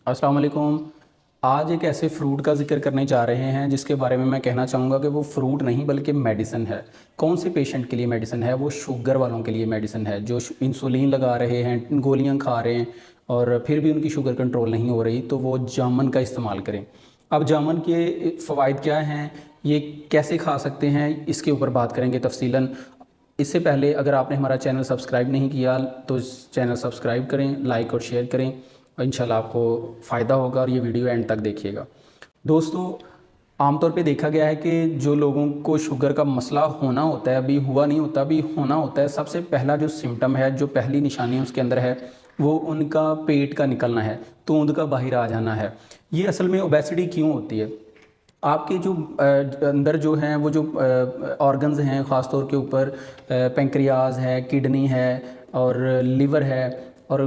अस्सलाम वालेकुम। आज एक ऐसे फ्रूट का जिक्र करने जा रहे हैं जिसके बारे में मैं कहना चाहूँगा कि वो फ्रूट नहीं बल्कि मेडिसिन है। कौन से पेशेंट के लिए मेडिसिन है? वो शुगर वालों के लिए मेडिसिन है, जो इंसुलिन लगा रहे हैं, गोलियाँ खा रहे हैं और फिर भी उनकी शुगर कंट्रोल नहीं हो रही, तो वो जामुन का इस्तेमाल करें। अब जामुन के फ़वाइद क्या हैं, ये कैसे खा सकते हैं, इसके ऊपर बात करेंगे तफसीलन। इससे पहले अगर आपने हमारा चैनल सब्सक्राइब नहीं किया तो इस चैनल सब्सक्राइब करें, लाइक और शेयर करें, और इंशाल्लाह आपको फ़ायदा होगा और ये वीडियो एंड तक देखिएगा। दोस्तों, आमतौर पे देखा गया है कि जो लोगों को शुगर का मसला होना होता है, अभी हुआ नहीं होता, अभी होना होता है, सबसे पहला जो सिम्टम है, जो पहली निशानी उसके अंदर है, वो उनका पेट का निकलना है, तूंद का बाहर आ जाना है। ये असल में ओबेसिटी क्यों होती है? आपके जो अंदर जो हैं वो जो ऑर्गन्स हैं, ख़ास तौर के ऊपर पेंक्रियाज है, किडनी है और लिवर है, और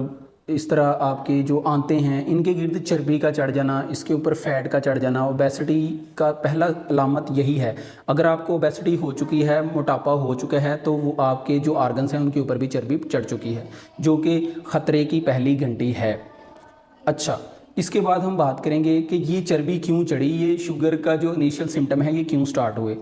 इस तरह आपकी जो आंतें हैं, इनके गिर्द चर्बी का चढ़ जाना, इसके ऊपर फैट का चढ़ जाना, ओबेसिटी का पहला अलामत यही है। अगर आपको ओबेसिटी हो चुकी है, मोटापा हो चुका है, तो वो आपके जो ऑर्गन्स हैं उनके ऊपर भी चर्बी चढ़ चुकी है, जो कि ख़तरे की पहली घंटी है। अच्छा, इसके बाद हम बात करेंगे कि ये चर्बी क्यों चढ़ी, ये शुगर का जो इनिशियल सिम्टम है ये क्यों स्टार्ट हुए।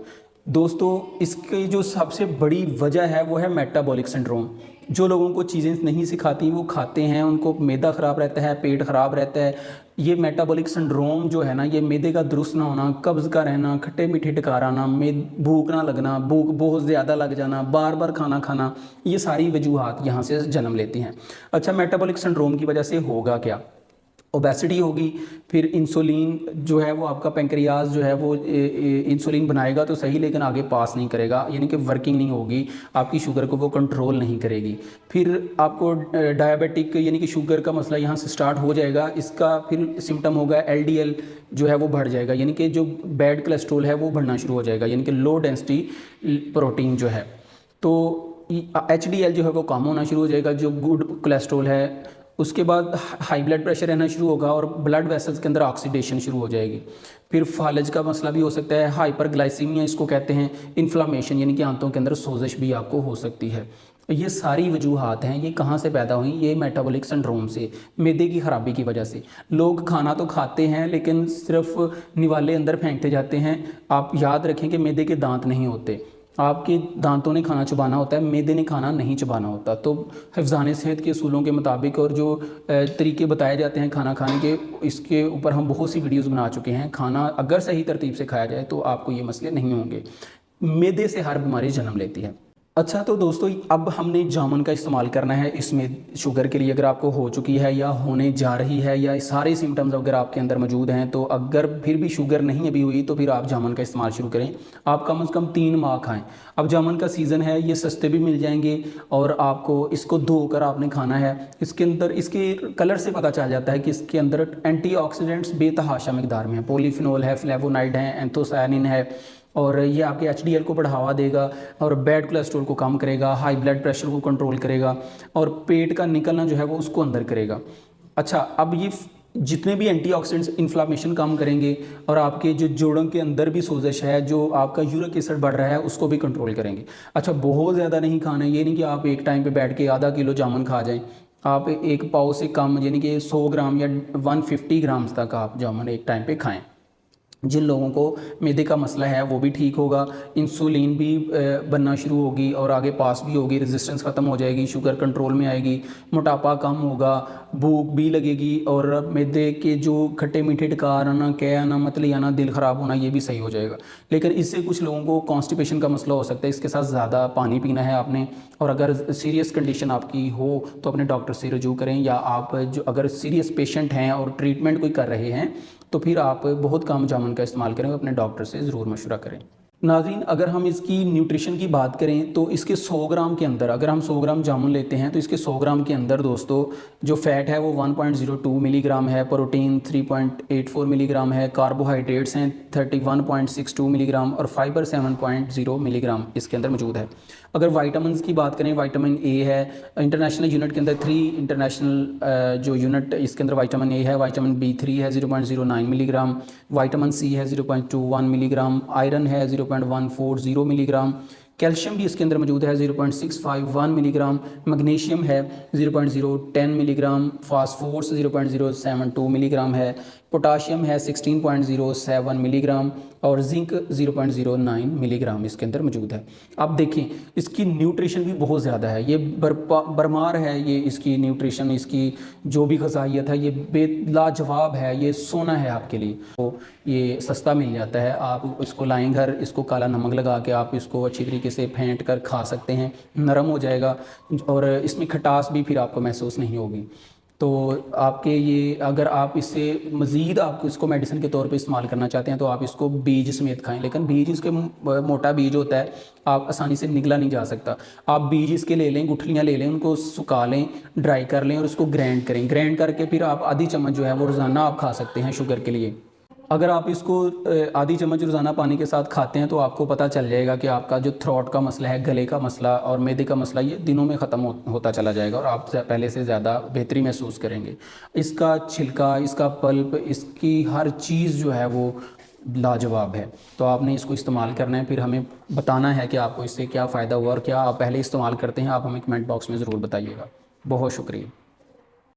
दोस्तों, इसकी जो सबसे बड़ी वजह है वो है मेटाबॉलिक सिंड्रोम। जो लोगों को चीज़ें नहीं सिखाती वो खाते हैं, उनको मैदा ख़राब रहता है, पेट ख़राब रहता है। ये मेटाबॉलिक सिंड्रोम जो है ना, ये मैदे का दुरुस्त ना होना, कब्ज़ का रहना, खट्टे मीठे डकार आना, भूख ना लगना, भूख बहुत ज़्यादा लग जाना, बार बार खाना खाना, ये सारी वजूहात यहाँ से जन्म लेती हैं। अच्छा, मेटाबॉलिक सिंड्रोम की वजह से होगा क्या? ओबेसिटी होगी, फिर इंसुलिन जो है वो आपका पेंक्रियाज जो है वो इंसुलिन बनाएगा तो सही, लेकिन आगे पास नहीं करेगा, यानी कि वर्किंग नहीं होगी, आपकी शुगर को वो कंट्रोल नहीं करेगी। फिर आपको डायबिटिक यानी कि शुगर का मसला यहाँ से स्टार्ट हो जाएगा। इसका फिर सिम्टम होगा एलडीएल जो है वो बढ़ जाएगा, यानी कि जो बैड कोलेस्ट्रॉल है वो बढ़ना शुरू हो जाएगा, यानी कि लो डेंसिटी प्रोटीन जो है। तो एचडीएल जो है वो कम होना शुरू हो जाएगा, जो गुड कोलेस्ट्रॉल है। उसके बाद हाई ब्लड प्रेशर रहना शुरू होगा और ब्लड वेसल्स के अंदर ऑक्सीडेशन शुरू हो जाएगी। फिर फालज का मसला भी हो सकता है, हाइपरग्लाइसीमिया इसको कहते हैं, इन्फ्लामेशन यानी कि आंतों के अंदर सोजिश भी आपको हो सकती है। ये सारी वजूहात हैं, ये कहाँ से पैदा हुई? ये मेटाबॉलिक सिंड्रोम से, मैदे की ख़राबी की वजह से। लोग खाना तो खाते हैं लेकिन सिर्फ निवाले अंदर फेंकते जाते हैं। आप याद रखें कि मैदे के दांत नहीं होते, आपके दांतों ने खाना चबाना होता है, मैदे ने खाना नहीं चबाना होता। तो हिफ़्ज़ान सेहत के असूलों के मुताबिक और जो तरीके बताए जाते हैं खाना खाने के, इसके ऊपर हम बहुत सी वीडियोस बना चुके हैं। खाना अगर सही तरतीब से खाया जाए तो आपको ये मसले नहीं होंगे। मैदे से हर बीमारी जन्म लेती है। अच्छा, तो दोस्तों अब हमने जामुन का इस्तेमाल करना है इसमें शुगर के लिए। अगर आपको हो चुकी है या होने जा रही है या सारे सिम्टम्स अगर आपके अंदर मौजूद हैं, तो अगर फिर भी शुगर नहीं अभी हुई तो फिर आप जामुन का इस्तेमाल शुरू करें। आप कम से कम 3 माह खाएं। अब जामुन का सीज़न है, ये सस्ते भी मिल जाएंगे और आपको इसको धोकर आपने खाना है। इसके अंदर इसके कलर से पता चल जाता है कि इसके अंदर एंटीऑक्सीडेंट्स बेतहाशा मकदार में है। पॉलीफिनोल है, फ्लेवोनाइड है, एंथोसायनिन है, और ये आपके एचडीएल को बढ़ावा देगा और बैड कोलेस्ट्रॉल को कम करेगा, हाई ब्लड प्रेशर को कंट्रोल करेगा और पेट का निकलना जो है वो उसको अंदर करेगा। अच्छा, अब ये जितने भी एंटीऑक्सीडेंट्स इन्फ्लामेशन कम करेंगे और आपके जो जोड़ों के अंदर भी सोजिश है, जो आपका यूरिक एसिड बढ़ रहा है, उसको भी कंट्रोल करेंगे। अच्छा, बहुत ज़्यादा नहीं खाना है, ये नहीं कि आप एक टाइम पे बैठ के आधा किलो जामुन खा जाएं। आप एक पाव से कम यानी कि 100 ग्राम या 150 ग्राम्स तक आप जामुन एक टाइम पे खाएँ। जिन लोगों को मैदे का मसला है वो भी ठीक होगा, इंसुलिन भी बनना शुरू होगी और आगे पास भी होगी, रेजिस्टेंस ख़त्म हो जाएगी, शुगर कंट्रोल में आएगी, मोटापा कम होगा, भूख भी लगेगी और मैदे के जो खट्टे मीठे डकार आना, कह आना, मतली आना, दिल ख़राब होना, ये भी सही हो जाएगा। लेकिन इससे कुछ लोगों को कॉन्स्टिपेशन का मसला हो सकता है, इसके साथ ज़्यादा पानी पीना है आपने। और अगर सीरियस कंडीशन आपकी हो तो अपने डॉक्टर से रजू करें, या आप जो अगर सीरियस पेशेंट हैं और ट्रीटमेंट कोई कर रहे हैं तो फिर आप बहुत कम जामुन का इस्तेमाल करें, अपने डॉक्टर से ज़रूर मशवरा करें। नाज़रीन, अगर हम इसकी न्यूट्रिशन की बात करें तो इसके 100 ग्राम के अंदर, अगर हम 100 ग्राम जामुन लेते हैं तो इसके 100 ग्राम के अंदर दोस्तों जो फ़ैट है वो 1.02 मिलीग्राम है, प्रोटीन 3.84 मिलीग्राम है, कार्बोहाइड्रेट्स हैं 31.62 मिलीग्राम और फाइबर 7.0 मिलीग्राम इसके अंदर मौजूद है। अगर वाइटामिन की बात करें, वाइटामिन ए है, इंटरनेशनल यूनिट के अंदर 3 इंटरनेशनल जो यूनिट इसके अंदर वाइटामिन ए है, वाइटामिन B3 है 0.09 मिलीग्राम, वाइटामिन सी है 0.21 मिलीग्राम, आयरन है 0.140 मिलीग्राम, कैल्शियम भी इसके अंदर मौजूद है 0.651 मिलीग्राम, मैग्नीशियम है 0.010 मिलीग्राम, फास्फोर्स 0.072 मिलीग्राम है, पोटाशियम है 16.07 मिलीग्राम और जिंक 0.09 मिलीग्राम इसके अंदर मौजूद है। अब देखें इसकी न्यूट्रिशन भी बहुत ज़्यादा है, ये बरमार है, ये इसकी न्यूट्रिशन, इसकी जो भी ग़िज़ाइयत है ये लाजवाब है, ये सोना है आपके लिए। तो ये सस्ता मिल जाता है, आप इसको लाएं घर, इसको काला नमक लगा के आप इसको अच्छी तरीके से फेंट कर खा सकते हैं, नरम हो जाएगा और इसमें खटास भी फिर आपको महसूस नहीं होगी। तो आपके ये अगर आप इससे मज़ीद आप इसको मेडिसिन के तौर पे इस्तेमाल करना चाहते हैं तो आप इसको बीज समेत खाएं, लेकिन बीज इसके मोटा बीज होता है, आप आसानी से निगला नहीं जा सकता। आप बीज इसके ले लें, गुठलियाँ ले लें, उनको सुखा लें, ड्राई कर लें और उसको ग्राइंड करें। ग्राइंड करके फिर आप आधी चम्मच जो है वो रोज़ाना आप खा सकते हैं शुगर के लिए। अगर आप इसको आधी चम्मच रोज़ाना पानी के साथ खाते हैं तो आपको पता चल जाएगा कि आपका जो थ्रोट का मसला है, गले का मसला और मैदे का मसला, ये दिनों में ख़त्म होता चला जाएगा और आप पहले से ज़्यादा बेहतरी महसूस करेंगे। इसका छिलका, इसका पल्प, इसकी हर चीज़ जो है वो लाजवाब है। तो आपने इसको इस्तेमाल करना है, फिर हमें बताना है कि आपको इससे क्या फ़ायदा हुआ और क्या आप पहले इस्तेमाल करते हैं, आप हमें कमेंट बॉक्स में ज़रूर बताइएगा। बहुत शुक्रिया।